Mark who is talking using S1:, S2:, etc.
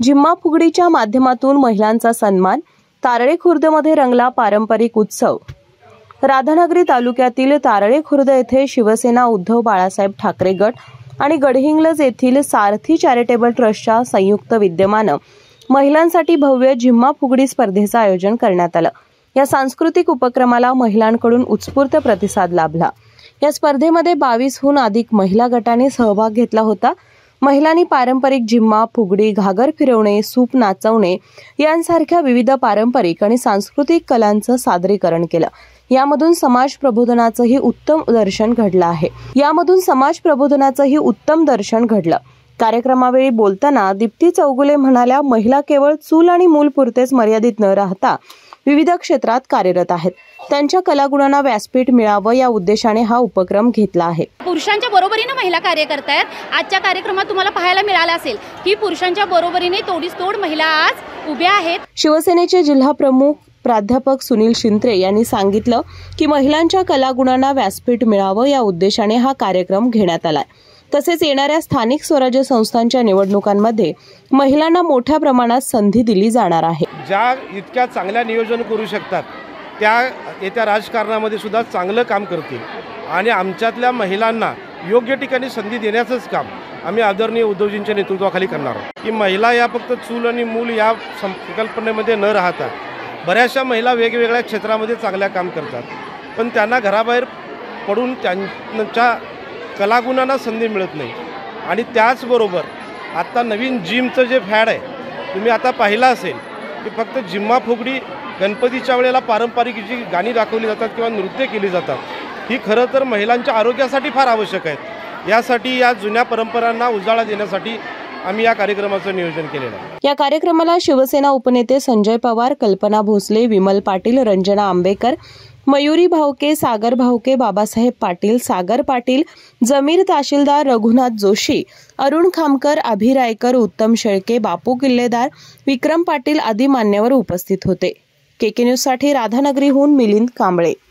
S1: झिम्मा फुगडीच्या माध्यमातून महिलांचा सन्मान, तारळे खुर्दमध्ये रंगला पारंपरिक उत्सव। राधानगरी तालुक्यातील तारळे खुर्द येथे शिवसेना उद्धव बाळासाहेब ठाकरे गट आणि गडहिंग्लज येथील सारथी चॅरिटेबल ट्रस्टच्या संयुक्त विद्यमानं महिलांसाठी भव्य झिम्मा फुगडी स्पर्धेचं आयोजन करण्यात आलं। या सांस्कृतिक उपक्रमाला महिलांकडून उत्स्फूर्त प्रतिसाद लाभला। या स्पर्धेमध्ये 22हून अधिक महिला गटांनी सहभाग घेतला होता। महिलांनी पारंपरिक झिम्मा, फुगडी, घागर फिरवणे, सूप नाचवणे यांसारख्या विविध पारंपरिक आणि सांस्कृतिक कलांचं सादरीकरण केलं। यामधून समाज प्रबोधनाचंही उत्तम दर्शन घडलं। कार्यक्रमावेळी बोलताना दीप्ती चौगुले म्हणाल्या, महिला केवळ चूल आणि मूल पुरतेच मर्यादित न राहता विविध क्षेत्रात कार्यरत आहेत। त्यांच्या कलागुणांना व्यासपीठ मिळावं या उद्देशाने हा उपक्रम घेतला आहे।
S2: पुरुषांच्या बरोबरीने महिला कार्य करतायत। आजच्या कार्यक्रमात तुम्हाला पाहायला मिळालं असेल की पुरुषांच्या बरोबरीने तोडीस-तोड महिला आज उभ्या आहेत।
S1: शिवसेनेचे जिल्हा प्रमुख प्राध्यापक सुनील शिंत्रे यांनी सांगितलं की महिलांच्या कलागुणांना व्यासपीठ मिळावं या उद्देशाने हा कार्यक्रम घेण्यात आलाय। तसेच येणाऱ्या स्थानिक स्वराज्य संस्थांच्या निवडणुकांमध्ये महिलांना मोठ्या प्रमाणात संधी दिली जाणार आहे।
S3: ज्या इतक्या चांगल्या नियोजन करू शकतात त्या येत्या राजकारणामध्ये सुद्धा चांगलं काम करतील आणि आमच्यातल्या महिलांना योग्य ठिकाणी संधी देण्याचंच काम आम्ही आदरणीय उद्धवजींच्या नेतृत्वाखाली करणार आहोत। की महिला या फक्त चूल आणि मूल या संकल्पनेमध्ये न राहता बऱ्याचशा महिला वेगवेगळ्या क्षेत्रामध्ये चांगल्या काम करतात, पण त्यांना घराबाहेर पडून त्यांच्या कलागुणांना संधी मिळत नाही। आणि त्याचबरोबर आता नवीन जिमचं जे फॅड आहे, तुम्ही आता पाहिलं असेल की फक्त झिम्मा फुगडी गणपतीच्या वेळेला पारंपरिक जी गाणी दाखवली जातात किंवा नृत्य केली जातात, ही खरं तर महिलांच्या आरोग्यासाठी फार आवश्यक आहेत। यासाठी या जुन्या परंपरांना उजाळा देण्यासाठी आम्ही या कार्यक्रमाचं नियोजन केलेलं आहे।
S1: या कार्यक्रमाला शिवसेना उपनेते संजय पवार, कल्पना भोसले, विमल पाटील, रंजना आंबेकर, मयुरी भावके, सागर भावके, बाबासाहेब पाटील, सागर पाटील, जमीर तहसीलदार, रघुनाथ जोशी, अरुण खामकर, अभि रायकर, उत्तम शेळके, बापू किल्लेदार, विक्रम पाटील आदी मान्यवर उपस्थित होते। केके न्यूज साठी राधानगरीहून मिलिंद कांबळे।